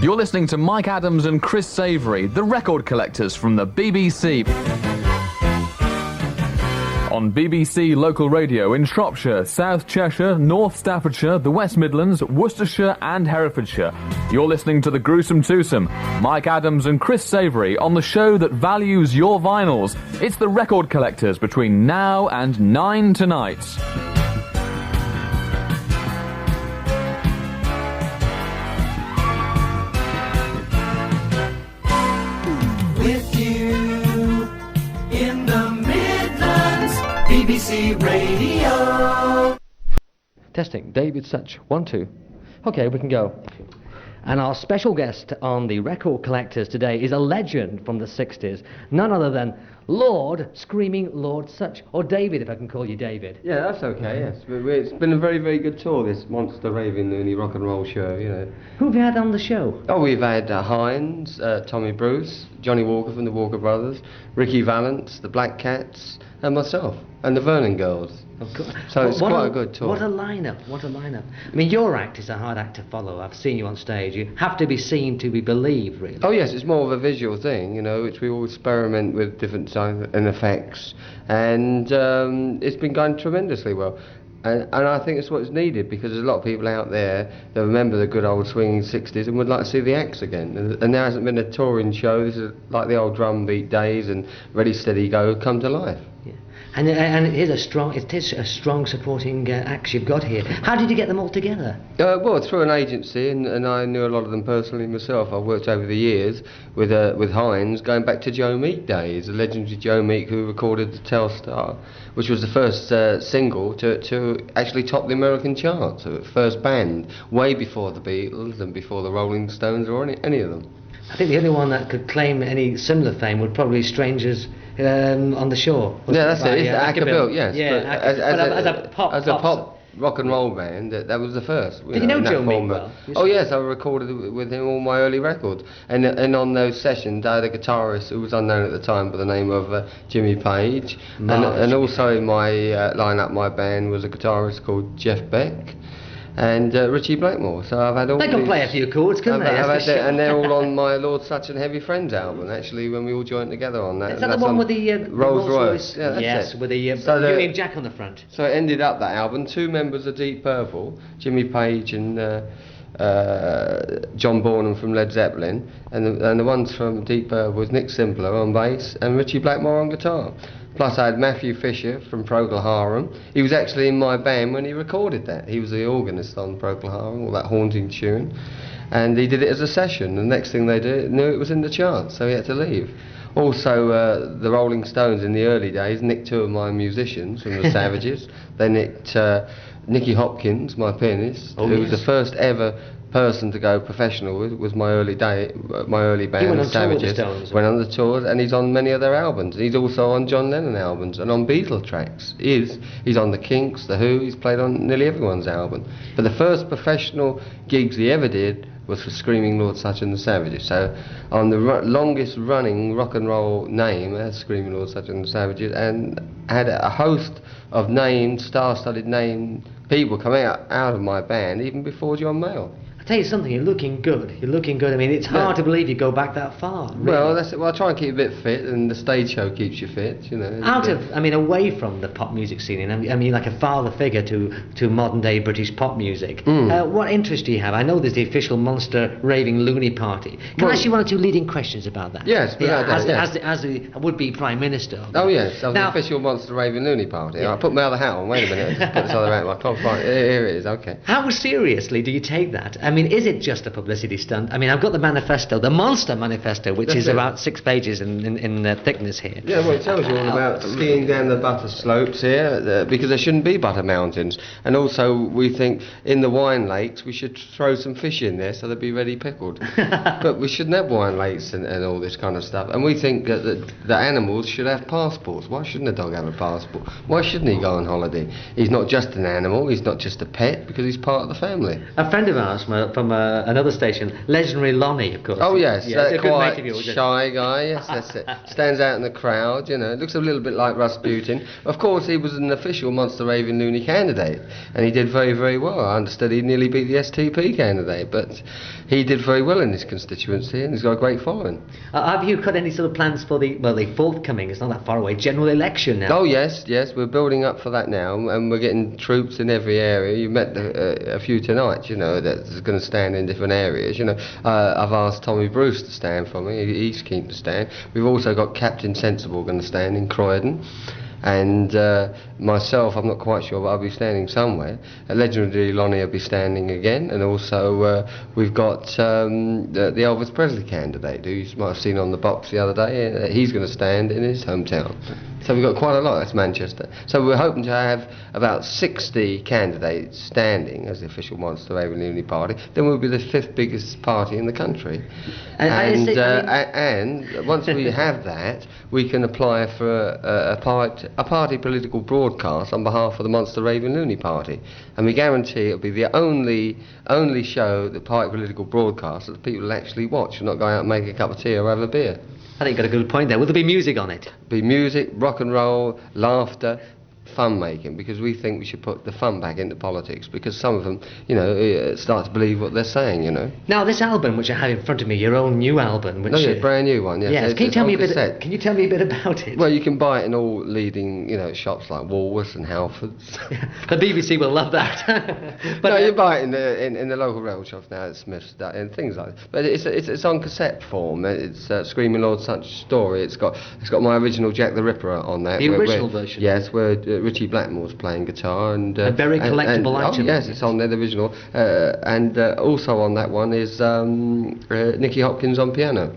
You're listening to Mike Adams and Chris Savory, the record collectors from the BBC. On BBC Local Radio in Shropshire, South Cheshire, North Staffordshire, the West Midlands, Worcestershire and Herefordshire. You're listening to The Gruesome Twosome, Mike Adams and Chris Savory on the show that values your vinyls. It's the record collectors between now and 9 tonight. With you in the Midlands, BBC Radio. Testing. David Sutch. 1, 2. Okay, we can go. And our special guest on the Record Collectors today is a legend from the 60s. None other than Screaming Lord Sutch. Or David, if I can call you David. Yeah, that's okay, yes. It's been a very, very good tour, this Monster Raving Loony Rock and Roll show, you know. Who have you had on the show? Oh, we've had Hines, Tommy Bruce, Johnny Walker from the Walker Brothers, Ricky Valance, the Black Cats, and myself, and the Vernon Girls. Of course. So it's quite a good tour. What a lineup, what a lineup. I mean, your act is a hard act to follow. I've seen you on stage. You have to be seen to be believed, really. Oh yes, it's more of a visual thing, you know, which we all experiment with different sounds and effects, and it's been going tremendously well. And I think it's what's needed, because there's a lot of people out there that remember the good old swinging 60s and would like to see the acts again. And there hasn't been a touring show. This is like the old drum beat days and Ready Steady Go come to life. Yeah. And it is a strong supporting acts you've got here. How did you get them all together? Well, through an agency, and I knew a lot of them personally myself. I've worked over the years with Hines, going back to Joe Meek days, the legendary Joe Meek who recorded the Telstar, which was the first single to actually top the American charts, the first band, way before the Beatles and before the Rolling Stones or any of them. I think the only one that could claim any similar fame would probably be Strangers on the Shore. Yeah, that's it. It's Acapella, yes. Yeah, but as a pop rock and roll band, that was the first. Did you know Joe Meek well? Oh yes, I recorded with him all my early records, and on those sessions I had a guitarist who was unknown at the time by the name of Jimmy Page, and also in my line-up, my band was a guitarist called Jeff Beck. And Richie Blackmore, so I've had all. They can play a few chords, couldn't they? And they're all on my Lord Sutch and Heavy Friends album. Actually, when we all joined together on that. Is that the one with the Rolls Royce? Yeah, that's it. With the Union Jack on the front. So it ended up, that album, 2 members of Deep Purple, Jimmy Page and John Bonham from Led Zeppelin, and the ones from Deep Purple was Nick Simpler on bass and Richie Blackmore on guitar. Plus I had Matthew Fisher from Procol Harum. He was actually in my band when he recorded that. He was the organist on Procol Harum, all that haunting tune. And he did it as a session. The next thing they knew it was in the charts, so he had to leave. Also, the Rolling Stones in the early days nicked 2 of my musicians from the Savages. They nicked Nicky Hopkins, my pianist, who was the first ever person to go professional was my early band, the Savages. Went on the tours, and he's on many of their albums. He's also on John Lennon albums and on Beatle tracks. He's on the Kinks, the Who. He's played on nearly everyone's album. But the first professional gigs he ever did was for Screaming Lord Sutch and the Savages. So on the longest running rock and roll name as Screaming Lord Sutch and the Savages, and had a host of star-studded name people coming out of my band even before John Mayall. I tell you something, you're looking good. I mean, it's hard to believe you go back that far. Really. Well, that's it. Well, I try and keep a bit fit, and the stage show keeps you fit, you know. Away from the pop music scene, and I mean, like a father figure to modern day British pop music. What interest do you have? I know there's the official Monster Raving Loony Party. Can I ask you 1 or 2 leading questions about that? Yes, as the would-be Prime Minister. Oh yes, the official Monster Raving Loony Party. Yeah. I put my other hat on. Wait a minute, put this other hat on. My clock. Right, here it is. Okay. How seriously do you take that? I mean, is it just a publicity stunt? I mean, I've got the manifesto, the Monster Manifesto, which is about 6 pages in thickness here. Yeah, well, it tells you all about skiing down the butter slopes here, because there shouldn't be butter mountains. And also, we think in the wine lakes we should throw some fish in there so they'll be ready pickled. But we shouldn't have wine lakes and all this kind of stuff. And we think that the animals should have passports. Why shouldn't a dog have a passport? Why shouldn't he go on holiday? He's not just an animal, he's not just a pet, because he's part of the family. A friend of ours another station, legendary Lonnie, of course. Oh yes, yeah, a good quite mate of yours, shy guy. Yes, that's it. Stands out in the crowd. Looks a little bit like Rasputin. Of course, he was an official Monster Raving Loony candidate, and he did very, very well. I understood he nearly beat the STP candidate, but he did very well in his constituency, and he's got a great following. Have you got any sort of plans for the forthcoming? It's not that far away. General election now. Oh yes, we're building up for that now, and we're getting troops in every area. You met a few tonight, that's going to stand in different areas. I've asked Tommy Bruce to stand for me. He's keen to stand. We've also got Captain Sensible going to stand in Croydon. And myself, I'm not quite sure, but I'll be standing somewhere. Legendary Lonnie will be standing again, and also we've got the Elvis Presley candidate, who you might have seen on the box the other day. He's going to stand in his hometown. So we've got quite a lot. That's Manchester. So we're hoping to have about 60 candidates standing as the official Monster Raving Loony Party. Then we'll be the 5th biggest party in the country. And once we have that, we can apply for a party political broadcast on behalf of the Monster Raving Loony Party, and we guarantee it'll be the only show, the party political broadcast, that the people will actually watch and not go out and make a cup of tea or have a beer. I think you've got a good point there. Will there be music on it? Be music, rock and roll, laughter, fun making, because we think we should put the fun back into politics, because some of them, start to believe what they're saying, Now, this album, which I have in front of me, your own new album, which brand new one, yes. Yes, can you tell me a bit about it? Well, you can buy it in all leading, shops like Woolworths and Halfords. The BBC will love that. But no, you buy it in the local rail shops now at Smith's and things like that. But it's on cassette form. It's Screaming Lord Sutch story. It's got my original Jack the Ripper on that. The original version. Yes, where Richie Blackmore's playing guitar, and a very collectible item. Oh yes, it's on there, the original, and also on that one is Nicky Hopkins on piano.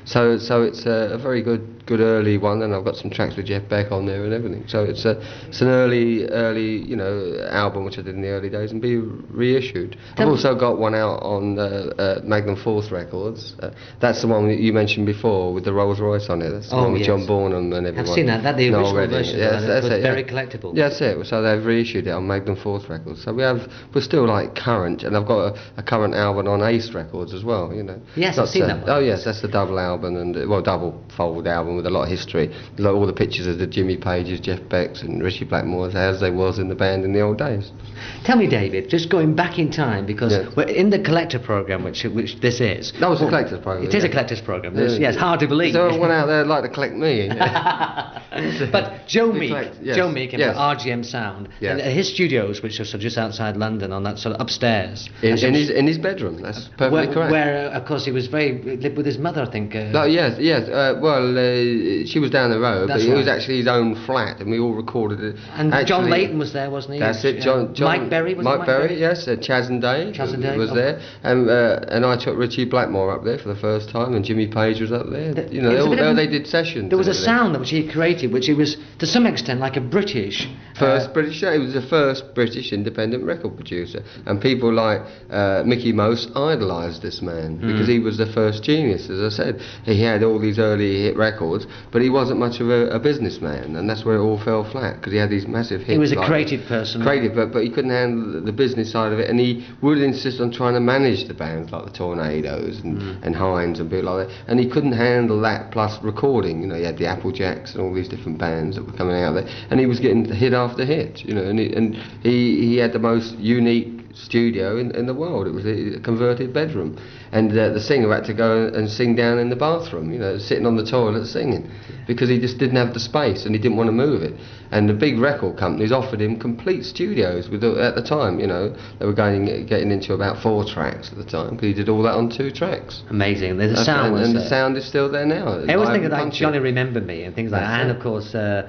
So it's a very good early one, and I've got some tracks with Jeff Beck on there and everything. So it's an early album which I did in the early days and be reissued. I've also got one out on Magnum Fourth Records. That's the one that you mentioned before with the Rolls Royce on it. That's the one with John Bonham and everyone. I've seen that. That's the original version. Yes, that's it. Very collectible. Yeah, that's it. So they've reissued it on Magnum Fourth Records. So we're still like current, and I've got a current album on Ace Records as well. Yes, I've seen that one. Oh yes, that's the double album, and double fold album with a lot of history. Like all the pictures of the Jimmy Pages, Jeff Becks and Richie Blackmore's as they was in the band in the old days. Tell me, David, just going back in time, because we're in the collector program, which this is. That was a collector's program. It is a collector's program. Yes, hard to believe. There's one out there that'd like to collect me. But Joe Meek from RGM Sound, yes. And his studios, which are sort of just outside London, on that sort of upstairs. In his bedroom. That's perfectly correct. Where of course he lived with his mother, I think. Yes. She was down the road, but it was actually his own flat, and we all recorded it. And actually, John Layton was there, wasn't he? That's it. John Mike Berry was Mike Berry, yes. Chaz and Dave was there, and I took Richie Blackmore up there for the first time, and Jimmy Page was up there. They did sessions. There was a sound which he created, which it was to some extent like a British. British. He was the first British independent record producer, and people like Mickey Most idolised this man because he was the first genius. As I said, he had all these early hit records, but he wasn't much of a businessman, and that's where it all fell flat, because he had these massive hits. He was a creative person. But he couldn't handle the business side of it, and he would insist on trying to manage the bands like the Tornadoes and Hines and people like that, and he couldn't handle that plus recording. He had the Applejacks and all these different bands that were coming out there, and he was getting hit after hit, and he had the most unique studio in the world. It was a converted bedroom, and the singer had to go and sing down in the bathroom, sitting on the toilet singing, because he just didn't have the space and he didn't want to move it. And the big record companies offered him complete studios at the time. They were getting into about 4 tracks at the time, because he did all that on 2 tracks. Amazing. The sound and the sound is still there now. I always think of like Johnny Remember Me and things like that, and of course the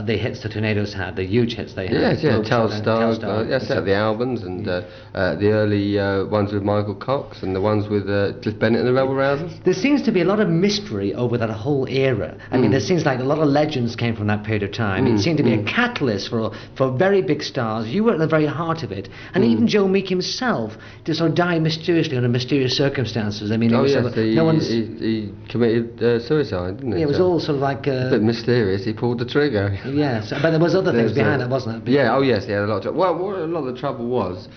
hits the Tornadoes had, the huge hits they had. Yes, Telstar. Yes, the albums and the early ones with Michael Cox and the ones with Cliff Bennett and the Rebel Rousers. There seems to be a lot of mystery over that whole era. I mean, there seems like a lot of legends came from that period of time. It seemed to be a catalyst for very big stars. You were at the very heart of it, and even Joe Meek himself just sort of died mysteriously under mysterious circumstances. I mean, he committed suicide, didn't he? Yeah, it was all sort of like a bit mysterious. He pulled the trigger. Yes, but there was other things behind that, wasn't there? Yeah. Oh yes, he had a lot of trouble. Well, what a lot of the trouble was,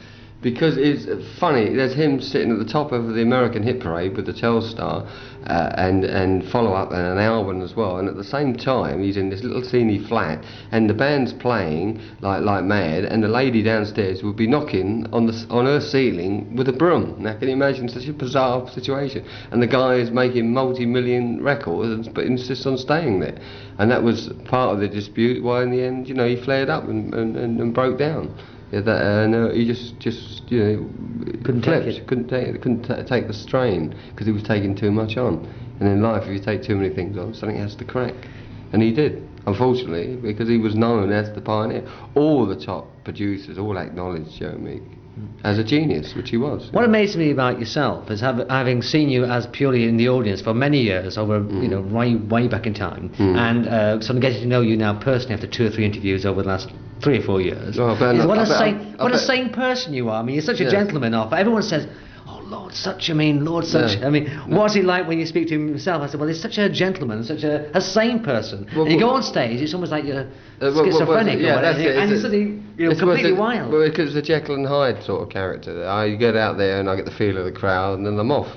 because it's funny. There's him sitting at the top of the American hit parade with the Telstar, and follow up and an album as well. And at the same time, he's in this little teeny flat, and the band's playing like mad, and the lady downstairs would be knocking on her ceiling with a broom. Now, can you imagine such a bizarre situation? And the guy is making multi-million records, but insists on staying there. And that was part of the dispute. Why, in the end, he flared up and broke down. Yeah, he just Couldn't take it. Couldn't take the strain because he was taking too much on. And in life, if you take too many things on, something has to crack. And he did, unfortunately, because he was known as the pioneer. All the top producers all acknowledged Joe Meek as a genius, which he was. What amazes me about yourself is having seen you as purely in the audience for many years, over way back in time, and sort of getting to know you now personally after 2 or 3 interviews over the last 3 or 4 years. Oh, What a sane person you are. I mean, you're such a gentleman. Everyone says, "Oh, Lord Sutch." Lord Sutch. Yeah. What's he like when you speak to him himself? I said, well, he's such a gentleman, such a sane person. And you go on stage, it's almost like you're schizophrenic or whatever, and you're suddenly completely wild. Well, because it's a Jekyll and Hyde sort of character. I get out there and I get the feel of the crowd, and then I'm off.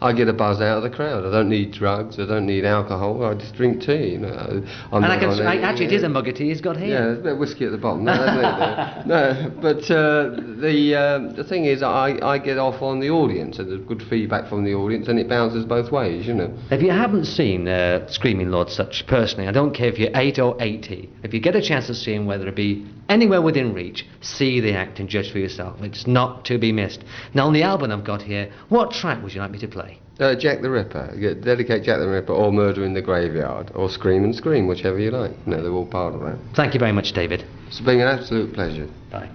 I get a buzz out of the crowd. I don't need drugs. I don't need alcohol. I just drink tea. Actually, it is a mug of tea he's got here. Yeah, there's a bit of whiskey at the bottom. No, but the thing is, I get off on the audience, and there's good feedback from the audience, and it bounces both ways. If you haven't seen Screaming Lord Sutch personally, I don't care if you're 8 or 80, if you get a chance to see him, whether it be anywhere within reach, see the act and judge for yourself. It's not to be missed. Now, on the album I've got here, what track would you like me to play? Jack the Ripper. Dedicate Jack the Ripper, or Murder in the Graveyard, or Scream and Scream, whichever you like. They're all part of that. Thank you very much, David. It's been an absolute pleasure. Bye.